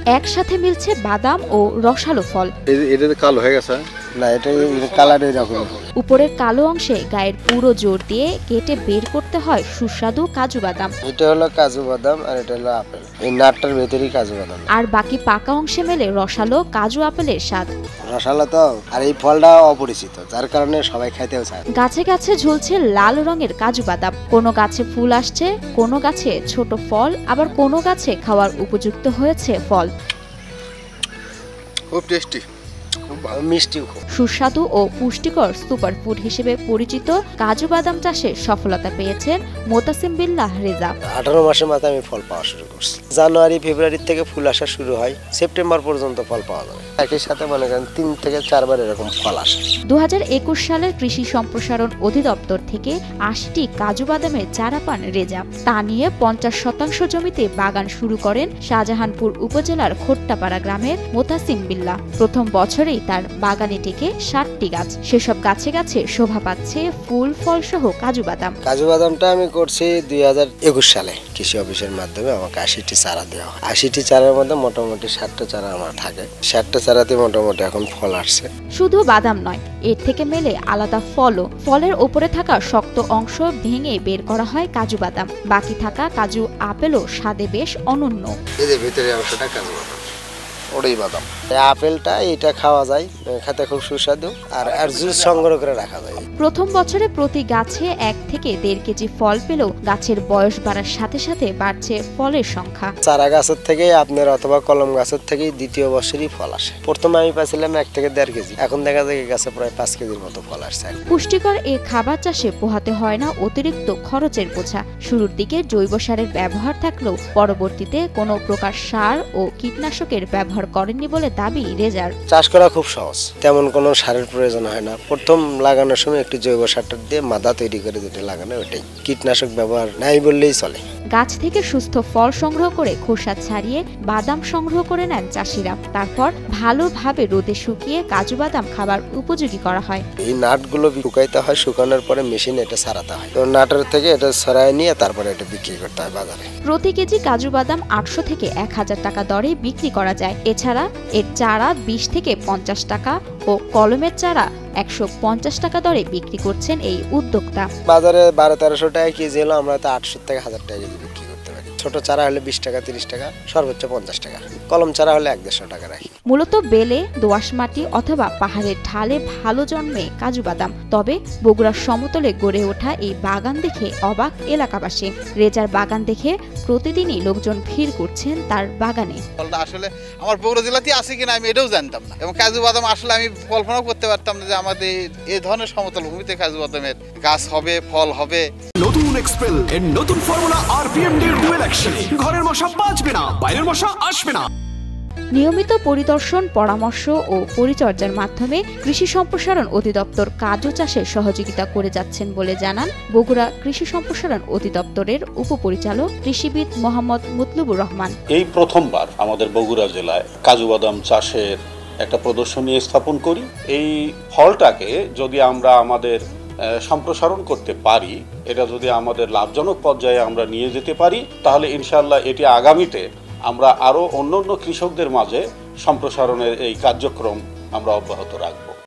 একসাথে মিলছে বাদাম ও রসালো ফল। এটা কালো হয়ে গেছে না, এটা কালার এরকম। উপরের কালো অংশে গায়ের পুরো জোর দিয়ে কেটে বের করতে হয় সুস্বাদু কাজু বাদাম। এটা হলো কাজু বাদাম আর এটা হলো আপেল। এই নাটটার ভেতরেই কাজু বাদাম। আর বাকি পাকা অংশে মেলে রসালো কাজু আপেলের স্বাদ। রসালো তো, আর এই ফলটা অপরিচিত, যার কারণে সবাই খাইতেও চায়। গাছে গাছে ঝুলছে লাল রঙের কাজু বাদাম। কোনো গাছে ফুল আসছে, কোনো গাছে ছোট ফল, আবার কোনো গাছে খাওয়ার উপযুক্ত হয়েছে ফল। খুব টেস্টি, মিষ্টিও খুব। সুস্বাদু ও পুষ্টিকর সুপারফুড হিসেবে পরিচিত কাজু বাদাম চাষে সফলতা পেয়েছেন মোতাসিম বিল্লাহ রেজা। 18 মাসের মাথায় আমি ফল পাওয়া শুরু করছি। জানুয়ারি ফেব্রুয়ারি থেকে ফুল আসা শুরু হয়, সেপ্টেম্বর পর্যন্ত ফল পাওয়া যাবে। একই সাথে মনে করেন 3 থেকে 4 বার এরকম ফল আসে। 2021 সালের কৃষি সম্প্রসারণ অধিদপ্তর থেকে 80টি কাজু বাদামের চারা পান রেজা। তা নিয়ে 50% জমিতে বাগান শুরু করেন শাহজাহানপুর উপজেলার খোট্টাপাড়া গ্রামের মোতাসিম বিল্লাহ। প্রথম বছরেই তার বাগানে টেকে 60টি গাছ। সেসব গাছে গাছে শোভা পাচ্ছে ফুল ফল সহ কাজু বাদাম। কাজু বাদামটা আমি করছি 2021 সালে। কৃষি অফিসের মাধ্যমে আমাকে 80টি চারা দেওয়া হয়। 80টি চারার মধ্যে মোটামুটি 60টা চারা আমার থাকে। 60টা চারাতে মোটামুটি এখন ফল আসছে। শুধু বাদাম নয়, এর থেকে মেলে আলাদা ফলও। ফলের ওপরে থাকা শক্ত অংশ ভেঙে বের করা হয় কাজু বাদাম। বাকি থাকা কাজু আপেলও স্বাদে বেশ অনন্য। এই যে ভিতরে অংশটা কাজু বাদাম, ওটাই বাদাম। আপেলটা এটা খাওয়া যায়, খেতে খুব সুস্বাদু, আর জুস সংগ্রহ করে রাখা যায়। প্রথম বছরে প্রতি গাছে 1 থেকে 1.5 কেজি ফল পেলেও গাছের বয়স বাড়ার সাথে সাথে বাড়ছে ফলের সংখ্যা। চারা গাছের থেকে আপনার অথবা কলম গাছের থেকেই দ্বিতীয় বছরই ফল আসে। প্রথমে আমি পাইছিলাম 1 থেকে 1.5 কেজি, এখন দেখা যায় গাছে প্রায় 5 কেজির মতো ফল আসছে। পুষ্টিকর এই খাবার চাষে পোহাতে হয় না অতিরিক্ত খরচের বোঝা। শুরুর দিকে জৈব সারের ব্যবহার থাকলেও পরবর্তীতে কোনো প্রকার সার ও কীটনাশকের ব্যবহার করেননি বলে দাবি রেজার। চাষ করা খুব সহজ, তেমন কোনো সারের প্রয়োজন হয় না। প্রথম লাগানোর সময় একটু জৈব সারটা দিয়ে মাদা তৈরি করে যেটা লাগানো, ওটাই। কীটনাশক ব্যবহার নাই বললেই চলে। গাছ থেকে সুস্থ ফল সংগ্রহ করে খোসা ছাড়িয়ে বাদাম সংগ্রহ করে নেন চাষিরা। তারপর ভালোভাবে রোদে শুকিয়ে কাজু বাদাম খাবার উপযোগী করা হয়। এই নাটগুলো শুকাইতে হয়, শুকানোর পরে মেশিনে এটা ছাড়াতে হয়। তো নাটের থেকে এটা ছড়ায় নিয়ে তারপরে এটা বিক্রি করতে হয় বাজারে। প্রতি কেজি কাজু বাদাম 800 থেকে 1000 টাকা দরে বিক্রি করা যায়। এছাড়া এর চারা 20 থেকে 50 টাকা ও কলমের চারা 150 টাকা দরে বিক্রি করছেন এই উদ্যোক্তা। বাজারে 1200-1300 টাকা কেজি হলো, আমরা তো 800 থেকে 1000 টাকা কেজি বিক্রি করতে পারি। ছোট চারা হলে 20 টাকা 30 টাকা, সর্বোচ্চ 50 টাকা। কলম চারা হলে 150 টাকা রাখি। মূলত বেলে, দোআঁশ মাটি অথবা পাহাড়ের ঢালে ভালো জন্মে কাজু বাদাম। তবে বগুড়ার সমতলে গড়ে ওঠা এই বাগান দেখে অবাক এলাকাবাসী। রেজার বাগান দেখে প্রতিদিনই লোকজন ভিড় করছেন তার বাগানে। ফলটা আসলে আমার বগুড়া জেলাতেই আছে কিনা আমি এটাও জানতাম না, এবং কাজু বাদাম আসলে আমি কল্পনাও করতে পারতাম না যে আমাদের এই ধরনের সমতল ভূমিতে কাজু বাদামের গাছ হবে, ফল হবে। নতুন এক্সপেল এর নতুন ফর্মুলা আরপিএম এর ডুয়েল অ্যাকশন। ঘরের মশা বাঁচবে না, বাইরের মশা আসবে না। নিয়মিত পরিদর্শন, পরামর্শ ও পরিচর্যার মাধ্যমে কৃষি সম্প্রসারণ অধিদপ্তর কাজু চাষে সহযোগিতা করে যাচ্ছেন বলে জানান বগুড়া কৃষি সম্প্রসারণ অধিদপ্তরের উপপরিচালক কৃষিবিদ মোহাম্মদ মুতলুবুর রহমান। এই প্রথমবার আমাদের বগুড়া জেলায় কাজু বাদাম চাষের একটা প্রদর্শনী স্থাপন করি। এই ফলটাকে যদি আমরা আমাদের সম্প্রসারণ করতে পারি, এটা যদি আমাদের লাভজনক পর্যায়ে আমরা নিয়ে যেতে পারি, তাহলে ইনশাআল্লাহ এটি আগামীতে আমরা আরো অন্যান্য কৃষকদের মাঝে সম্প্রসারণের এই কার্যক্রম আমরা অব্যাহত রাখব।